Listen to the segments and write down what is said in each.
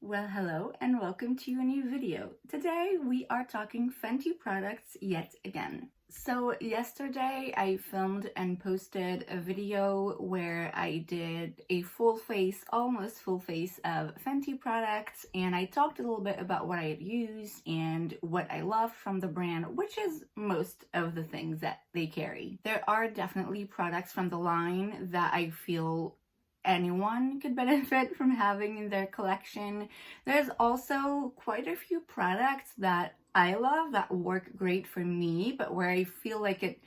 Well, hello and welcome to a new video. Today we are talking Fenty products yet again. So yesterday I filmed and posted a video where I did a full face, almost full face of Fenty products, and I talked a little bit about what I had used and what I loved from the brand, which is most of the things that they carry. There are definitely products from the line that I feel anyone could benefit from having in their collection. There's also quite a few products that I love that work great for me, but where I feel like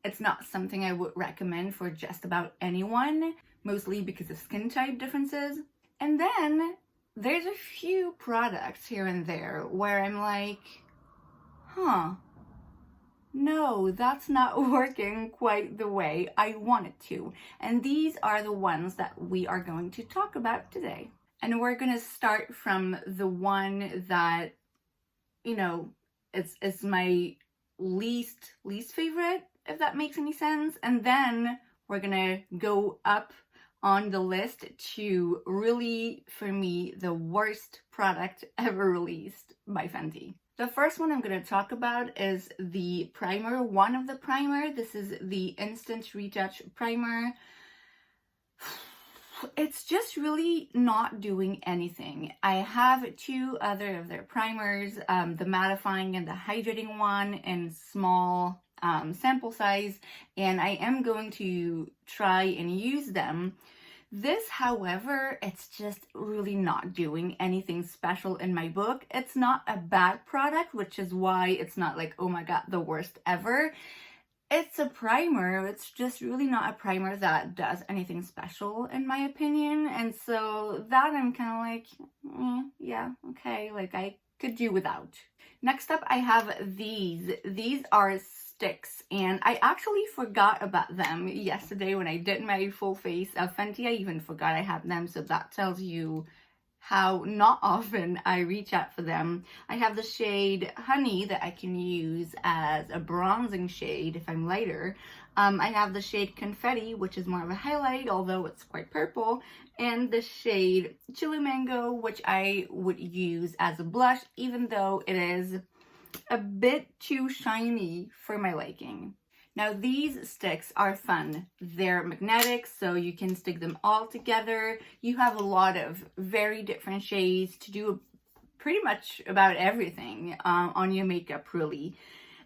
it's not something I would recommend for just about anyone, mostly because of skin type differences. And then there's a few products here and there where I'm like, no, that's not working quite the way I want it to. And these are the ones that we are going to talk about today. And we're going to start from the one that, it's my least favorite, if that makes any sense. And then we're going to go up on the list to really, for me, the worst product ever released by Fenty. The first one I'm going to talk about is the primer, one of the primer. This is the Instant Retouch Primer. It's just really not doing anything. I have two other of their primers, the mattifying and the hydrating one in small sample size, and I am going to try and use them. This, however, it's just really not doing anything special in my book. It's not a bad product, which is why it's not like, oh my god, the worst ever. It's a primer. It's just really not a primer that does anything special, in my opinion. And so that I'm kind of like, yeah, okay, like I could do without. Next up, I have these. These are sticks, and I actually forgot about them yesterday when I did my full face of Fenty. I even forgot I had them, so that tells you how not often I reach out for them. I have the shade Honey that I can use as a bronzing shade if I'm lighter. I have the shade Confetti, which is more of a highlight, although it's quite purple, and the shade Chili Mango, which I would use as a blush, even though it is a bit too shiny for my liking. Now these sticks are fun. They're magnetic, so you can stick them all together. You have a lot of very different shades to do pretty much about everything on your makeup, really.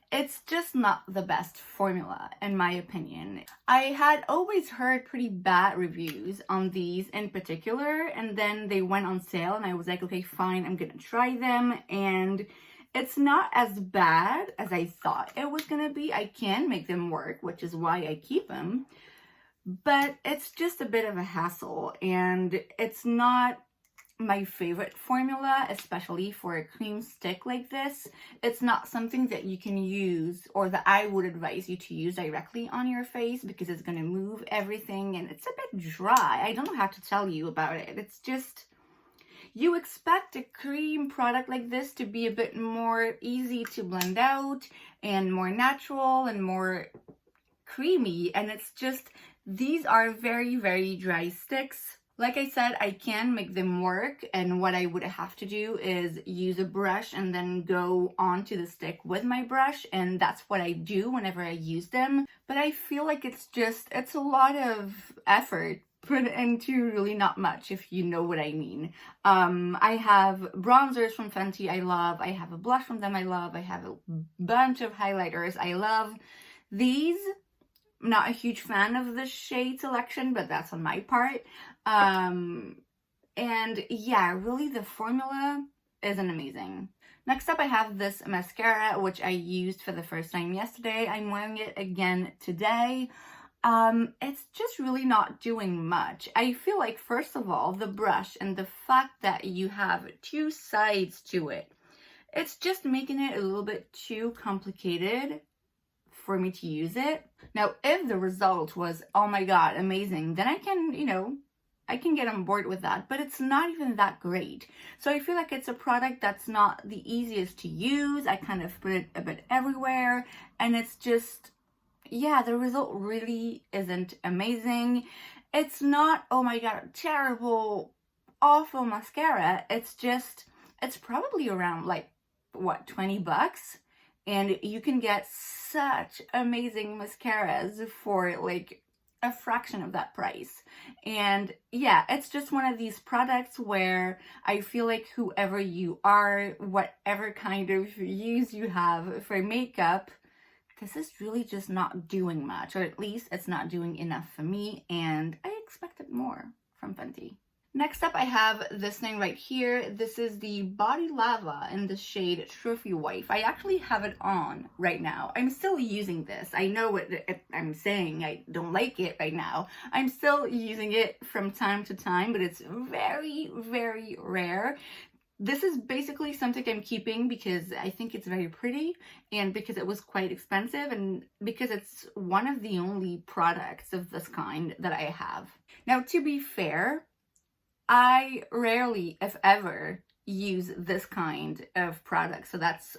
It's just not the best formula, in my opinion. I had always heard pretty bad reviews on these in particular, and then they went on sale, and I was like, okay, fine, I'm gonna try them, and it's not as bad as I thought it was gonna be. I can make them work, which is why I keep them, but it's just a bit of a hassle, and it's not my favorite formula, especially for a cream stick like this. It's not something that you can use, or that I would advise you to use directly on your face, because it's gonna move everything and it's a bit dry. I don't know how to tell you about it. It's just, you expect a cream product like this to be a bit more easy to blend out and more natural and more creamy, and it's just, these are very, very dry sticks. Like I said, I can make them work, and what I would have to do is use a brush and then go onto the stick with my brush, and that's what I do whenever I use them. But I feel like it's a lot of effort put into really not much, if you know what I mean. I have bronzers from Fenty I love. I have a blush from them I love. I have a bunch of highlighters I love. These, I'm not a huge fan of the shade selection, but that's on my part. And yeah, really the formula isn't amazing. Next up, I have this mascara, which I used for the first time yesterday. I'm wearing it again today. It's just really not doing much. I feel like, first of all, the brush and the fact that you have two sides to it, it's just making it a little bit too complicated for me to use it. Now, if the result was, oh my god, amazing, then I can, I can get on board with that, but it's not even that great. So I feel like it's a product that's not the easiest to use. I kind of put it a bit everywhere, and it's just, yeah, the result really isn't amazing. It's not, oh my god, terrible awful mascara. It's probably around like, what, 20 bucks? And you can get such amazing mascaras for like a fraction of that price. And yeah, it's just one of these products where I feel like whoever you are, whatever kind of use you have for makeup, this is really just not doing much, or at least it's not doing enough for me, and I expected more from Fenty. Next up, I have this thing right here. This is the Body Lava in the shade Trophy Wife. I actually have it on right now. I'm still using this. I know what I'm saying. I don't like it right now. I'm still using it from time to time, but it's very, very rare. This is basically something I'm keeping because I think it's very pretty, and because it was quite expensive, and because it's one of the only products of this kind that I have. Now, to be fair, I rarely, if ever, use this kind of product. So that's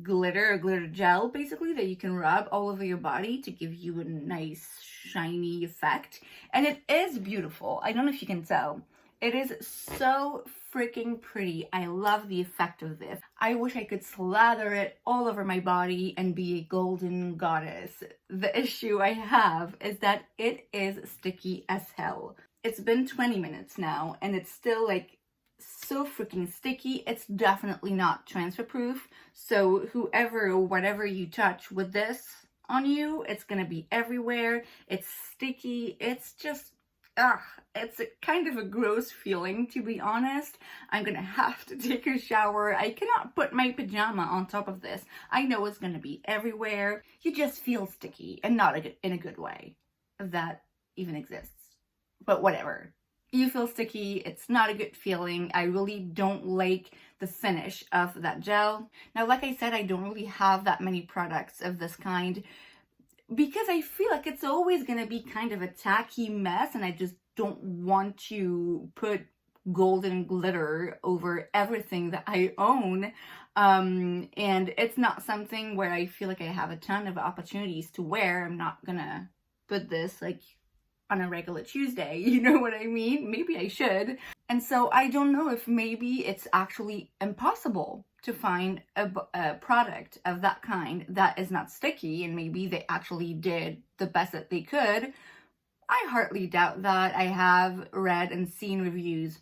glitter gel, basically, that you can rub all over your body to give you a nice shiny effect. And it is beautiful. I don't know if you can tell. It is so freaking pretty. I love the effect of this. I wish I could slather it all over my body and be a golden goddess. The issue I have is that it is sticky as hell. It's been 20 minutes now, and it's still like so freaking sticky. It's definitely not transfer proof. So whoever or whatever you touch with this on you, it's gonna be everywhere. It's sticky. It's just, it's a kind of a gross feeling, to be honest. I'm gonna have to take a shower. I cannot put my pajama on top of this. I know it's gonna be everywhere. You just feel sticky, and not in a good way, if that even exists. But whatever. You feel sticky, it's not a good feeling. I really don't like the finish of that gel. Now, like I said, I don't really have that many products of this kind because I feel like it's always gonna be kind of a tacky mess, and I just don't want to put golden glitter over everything that I own. And it's not something where I feel like I have a ton of opportunities to wear. I'm not gonna put this like on a regular Tuesday, you know what I mean? Maybe I should. And so I don't know if maybe it's actually impossible to find a product of that kind that is not sticky, and maybe they actually did the best that they could. I hardly doubt that. I have read and seen reviews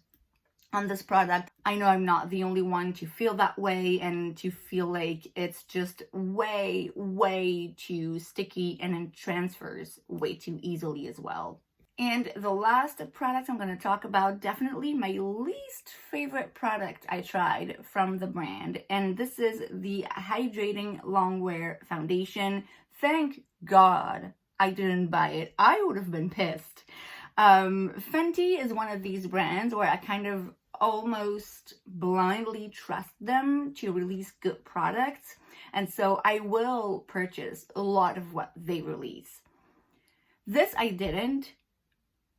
on this product. I know I'm not the only one to feel that way and to feel like it's just way, way too sticky, and it transfers way too easily as well. And the last product I'm going to talk about, definitely my least favorite product I tried from the brand, and this is the Hydrating Longwear Foundation. Thank God I didn't buy it. I would have been pissed. Fenty is one of these brands where I kind of almost blindly trust them to release good products, and so I will purchase a lot of what they release. This I didn't.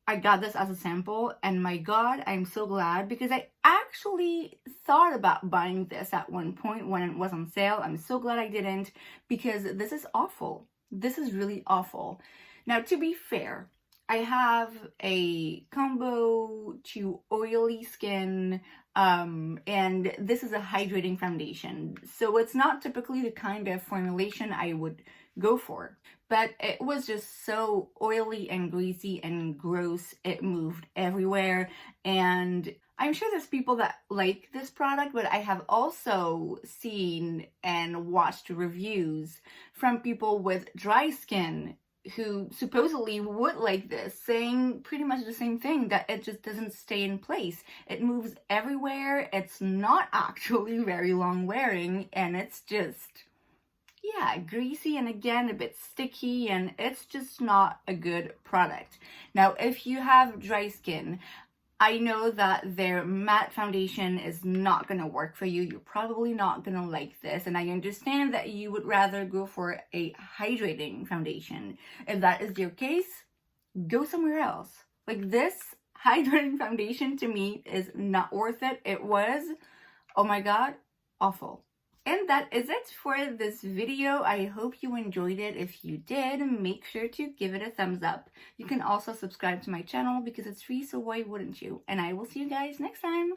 I got this as a sample, and my God, I'm so glad, because I actually thought about buying this at one point when it was on sale. I'm so glad I didn't, because this is awful. This is really awful. Now, to be fair, I have a combo to oily skin, and this is a hydrating foundation. So it's not typically the kind of formulation I would go for, but it was just so oily and greasy and gross. It moved everywhere, and I'm sure there's people that like this product, but I have also seen and watched reviews from people with dry skin who supposedly would like this, saying pretty much the same thing, that it just doesn't stay in place. It moves everywhere. It's not actually very long wearing, and it's just, yeah, greasy, and again, a bit sticky, and it's just not a good product. Now, if you have dry skin, I know that their matte foundation is not going to work for you. You're probably not going to like this, and I understand that you would rather go for a hydrating foundation. If that is your case, go somewhere else. Like, this hydrating foundation to me is not worth it. It was, oh my God, awful. And that is it for this video. I hope you enjoyed it. If you did, make sure to give it a thumbs up. You can also subscribe to my channel because it's free, so why wouldn't you? And I will see you guys next time.